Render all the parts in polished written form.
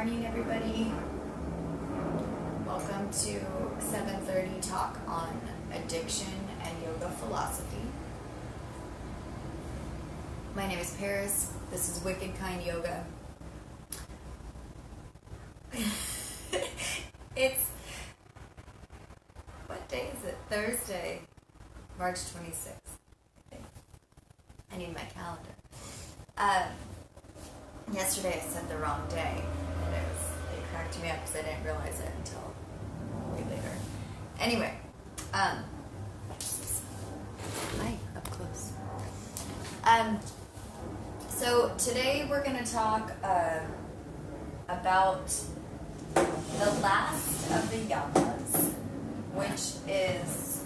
morning, everybody. Welcome to 7:30 talk on addiction and yoga philosophy. My name is Paris. This is Wicked Kind Yoga. It's, what day is it? Thursday, March 26th. I need my calendar. Yesterday I said the wrong day, and it cracked me up because I didn't realize it until way later. Anyway, hi, up close. So today we're going to talk about the last of the Yamas, which is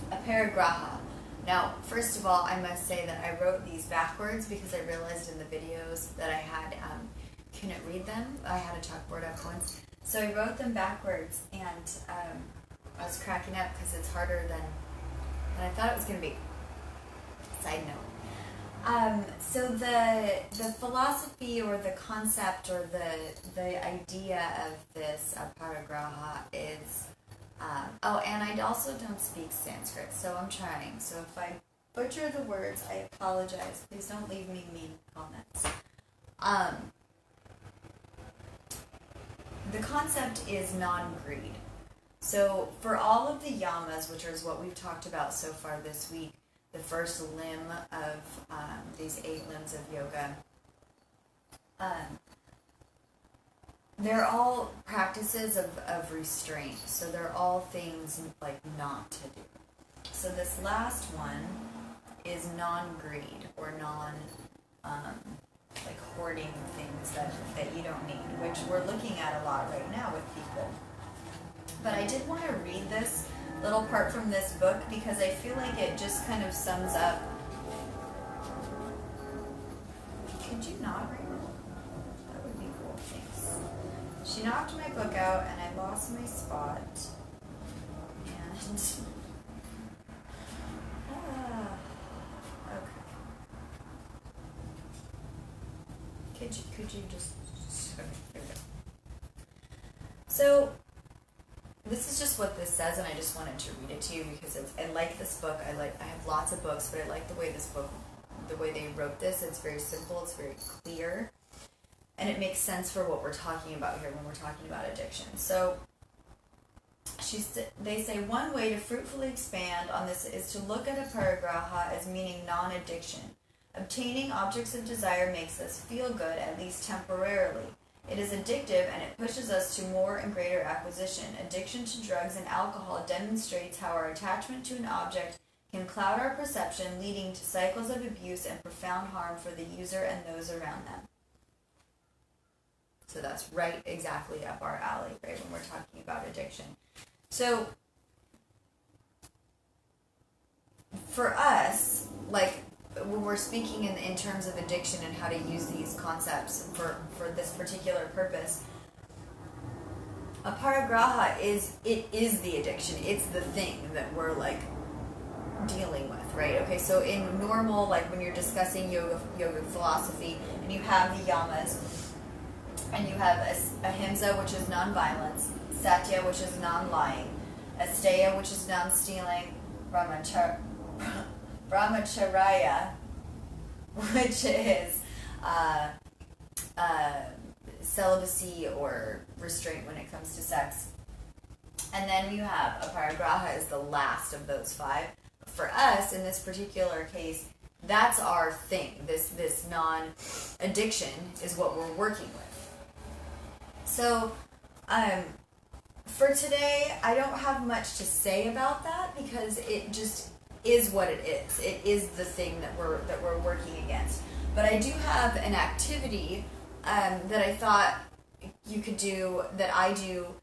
Aparigraha. Now, first of all, I must say that I wrote these backwards because I realized in the videos that I had couldn't read them. I had a chalkboard up once, so I wrote them backwards, and I was cracking up because it's harder than I thought it was going to be. Side note. So the philosophy or the concept or the idea of this Aparigraha is. And I also don't speak Sanskrit, so I'm trying. So if I butcher the words, I apologize. Please don't leave me mean comments. The concept is non-greed. So for all of the yamas, which is what we've talked about so far this week, the first limb of these 8 limbs of yoga, they're all practices of restraint. So they're all things like not to do. So this last one is non-greed or like hoarding things that you don't need, which we're looking at a lot right now with people. But I did want to read this little part from this book because I feel like it just kind of sums up. Could you not read it? That would be cool. Thanks. She knocked my book out and I lost my spot. And okay. Could you just okay, there we go. So this is just what this says, and I just wanted to read it to you because I like this book. I have lots of books, but I like the way this book, the way they wrote this. It's very simple. It's very clear. And it makes sense for what we're talking about here when we're talking about addiction. So they say one way to fruitfully expand on this is to look at Aparigraha as meaning non-addiction. Obtaining objects of desire makes us feel good, at least temporarily. It is addictive and it pushes us to more and greater acquisition. Addiction to drugs and alcohol demonstrates how our attachment to an object can cloud our perception, leading to cycles of abuse and profound harm for the user and those around them. So that's right exactly up our alley, right, when we're talking about addiction. So for us, like when we're speaking in terms of addiction and how to use these concepts for this particular purpose, Aparigraha is the addiction. It's the thing that we're like dealing with, right? Okay, so in normal, like when you're discussing yoga philosophy, and you have the yamas, and you have ahimsa, which is non-violence, satya, which is non-lying, asteya, which is non-stealing, brahmacharya, which is celibacy or restraint when it comes to sex. And then you have Aparigraha is the last of those 5. For us, in this particular case, that's our thing. This non-addiction is what we're working with. So, for today, I don't have much to say about that because it just is what it is. It is the thing that we're working against. But I do have an activity that I thought you could do, that I do,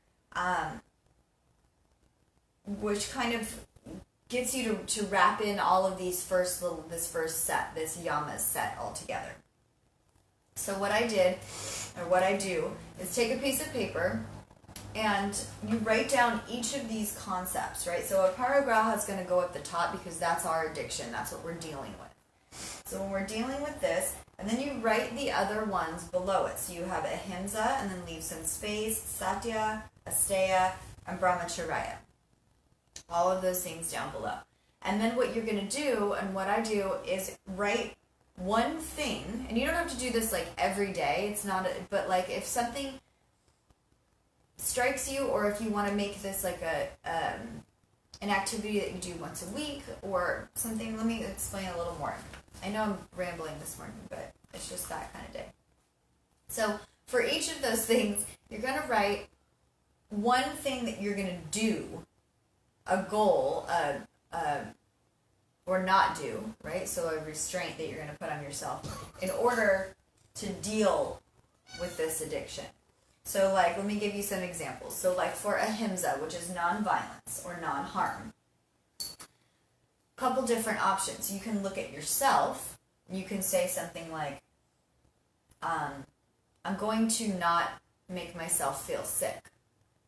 which kind of gets you to wrap in all of these this first set, this Yama set all together. So what I do is take a piece of paper and you write down each of these concepts, right? So Aparigraha is going to go at the top because that's our addiction. That's what we're dealing with. So when we're dealing with this, And then you write the other ones below it. So you have ahimsa, and then leave some space, satya, asteya, and brahmacharya. All of those things down below. And then what you're going to do, and what I do, is write one thing, and you don't have to do this like every day, it's not, but like if something strikes you, or if you want to make this like an activity that you do once a week or something. Let me explain a little more. I know I'm rambling this morning, but it's just that kind of day. So for each of those things, you're going to write one thing that you're going to do, a goal, or not do, right? So a restraint that you're going to put on yourself in order to deal with this addiction. So like, let me give you some examples. So like for ahimsa, which is non-violence or non-harm, couple different options. You can look at yourself. You can say something like, I'm going to not make myself feel sick.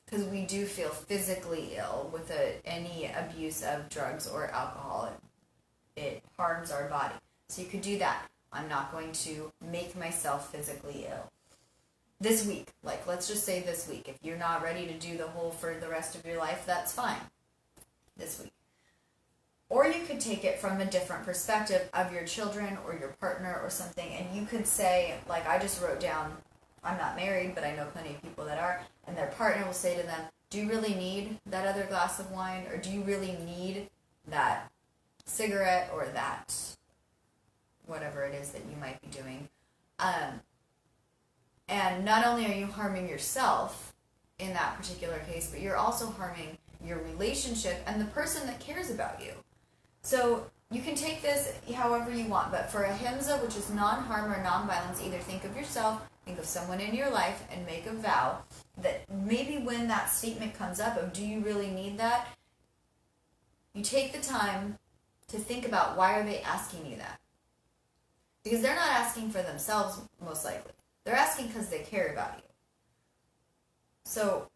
Because we do feel physically ill with any abuse of drugs or alcohol. It harms our body. So you could do that. I'm not going to make myself physically ill. This week, like let's just say this week, if you're not ready to do the whole for the rest of your life, that's fine. This week. Or you could take it from a different perspective of your children or your partner or something, and you could say, like I just wrote down, I'm not married, but I know plenty of people that are, and their partner will say to them, do you really need that other glass of wine? Or do you really need that cigarette or that whatever it is that you might be doing? And not only are you harming yourself in that particular case, but you're also harming your relationship and the person that cares about you. So you can take this however you want, but for ahimsa, which is non-harm or non-violence, either think of yourself, think of someone in your life, and make a vow that maybe when that statement comes up of do you really need that, you take the time to think about why are they asking you that. Because they're not asking for themselves, most likely. They're asking because they care about you. So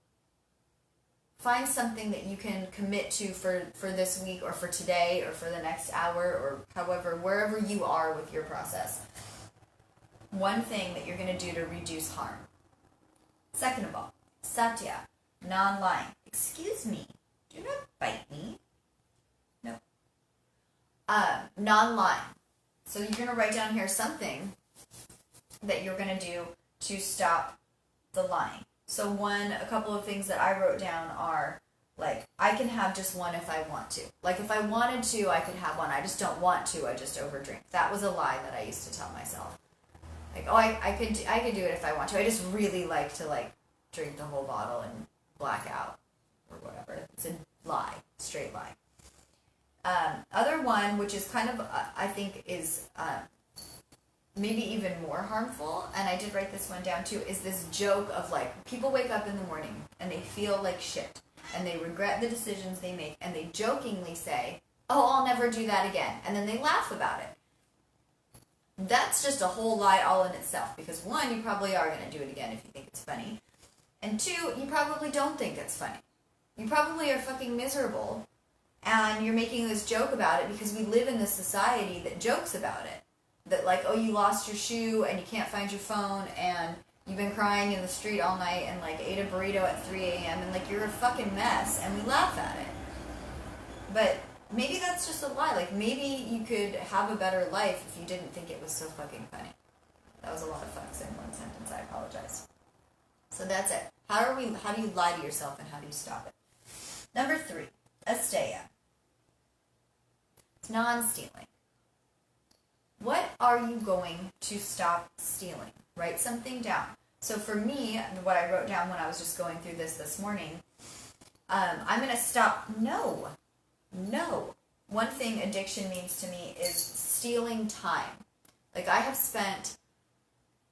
find something that you can commit to for this week or for today or for the next hour or however, wherever you are with your process. One thing that you're going to do to reduce harm. Second of all, satya, non-lying. Excuse me, do not bite me. No. Non-lying. So you're going to write down here something that you're going to do to stop the lying. So a couple of things that I wrote down are, like, I can have just one if I want to. Like, if I wanted to, I could have one. I just don't want to. I just overdrink. That was a lie that I used to tell myself. Like, oh, I could do it if I want to. I just really like to, like, drink the whole bottle and black out or whatever. It's a lie, straight lie. Other one, which is kind of, I think is maybe even more harmful, and I did write this one down too, is this joke of like, people wake up in the morning and they feel like shit, and they regret the decisions they make, and they jokingly say, oh, I'll never do that again, and then they laugh about it. That's just a whole lie all in itself, because one, you probably are going to do it again if you think it's funny, and two, you probably don't think it's funny. You probably are fucking miserable, and you're making this joke about it because we live in this society that jokes about it. That like, oh, you lost your shoe and you can't find your phone and you've been crying in the street all night and like ate a burrito at 3 a.m. and like you're a fucking mess, and we laugh at it. But maybe that's just a lie. Like maybe you could have a better life if you didn't think it was so fucking funny. That was a lot of fucks in one sentence. I apologize. So that's it. How do you lie to yourself and how do you stop it? Number 3, asteya. It's non-stealing. What are you going to stop stealing? Write something down. So for me, what I wrote down when I was just going through this morning, I'm going to stop. No. One thing addiction means to me is stealing time. Like I have spent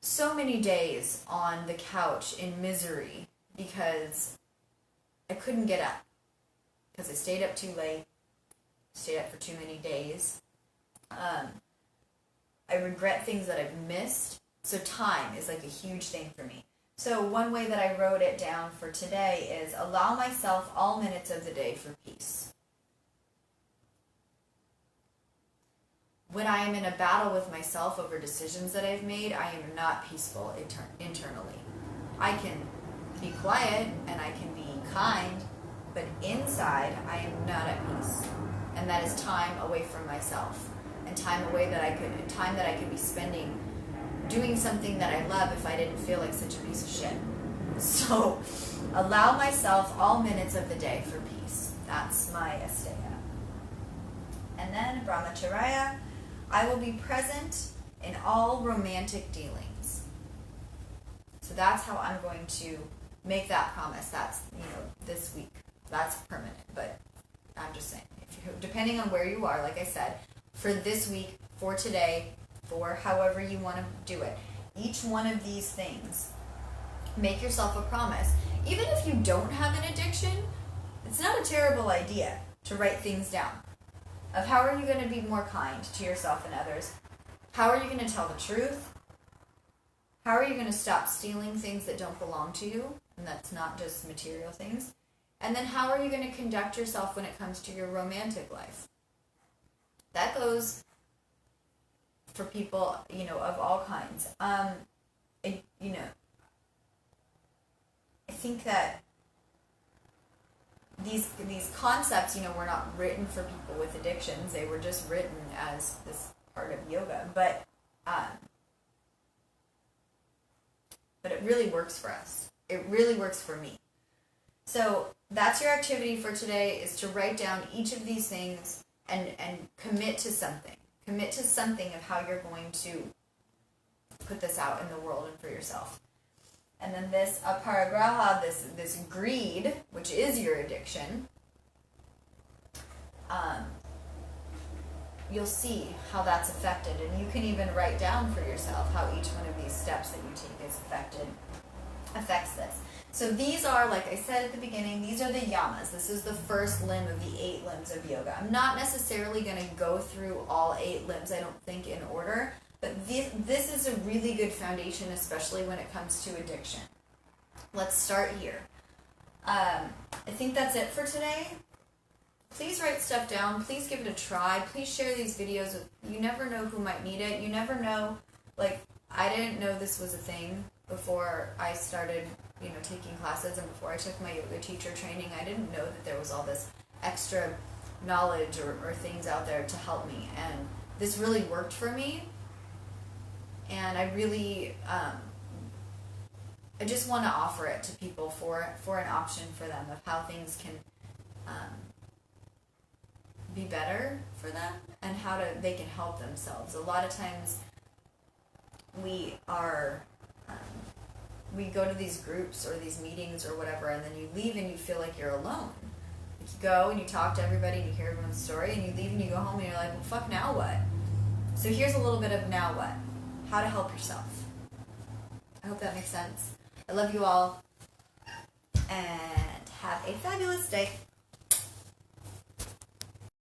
so many days on the couch in misery because I couldn't get up. Because I stayed up too late, stayed up for too many days. I regret things that I've missed. So time is like a huge thing for me. So one way that I wrote it down for today is allow myself all minutes of the day for peace. when I am in a battle with myself over decisions that I've made, I am not peaceful internally. I can be quiet and I can be kind, but inside I am not at peace. And that is time away from myself, and time that I could be spending doing something that I love if I didn't feel like such a piece of shit. So allow myself all minutes of the day for peace. That's my asteya. And then brahmacharya, I will be present in all romantic dealings. So that's how I'm going to make that promise. That's, this week. That's permanent. But I'm just saying, depending on where you are, like I said, for this week, for today, for however you want to do it, each one of these things, make yourself a promise. Even if you don't have an addiction, it's not a terrible idea to write things down. Of how are you going to be more kind to yourself and others? How are you going to tell the truth? How are you going to stop stealing things that don't belong to you? And that's not just material things. And then how are you going to conduct yourself when it comes to your romantic life? That goes for people, of all kinds. I think that these concepts, were not written for people with addictions. They were just written as this part of yoga. But it really works for us. It really works for me. So that's your activity for today, is to write down each of these things and commit to something. Commit to something of how you're going to put this out in the world and for yourself. And then this aparigraha, this greed, which is your addiction, you'll see how that's affected. And you can even write down for yourself how each one of these steps that you take affects this. So these are, like I said at the beginning, these are the yamas. This is the first limb of the 8 limbs of yoga. I'm not necessarily going to go through all 8 limbs, I don't think, in order. But this is a really good foundation, especially when it comes to addiction. Let's start here. I think that's it for today. Please write stuff down. Please give it a try. Please share these videos with, you never know who might need it. You never know, I didn't know this was a thing before I started, taking classes, and before I took my yoga teacher training. I didn't know that there was all this extra knowledge or things out there to help me. And this really worked for me. And I really, I just want to offer it to people for an option for them of how things can be better for them and how they can help themselves. A lot of times we go to these groups or these meetings or whatever, and then you leave and you feel like you're alone. You go and you talk to everybody and you hear everyone's story, and you leave and you go home and you're like, well, fuck, now what? So here's a little bit of now what. How to help yourself. I hope that makes sense. I love you all, and have a fabulous day.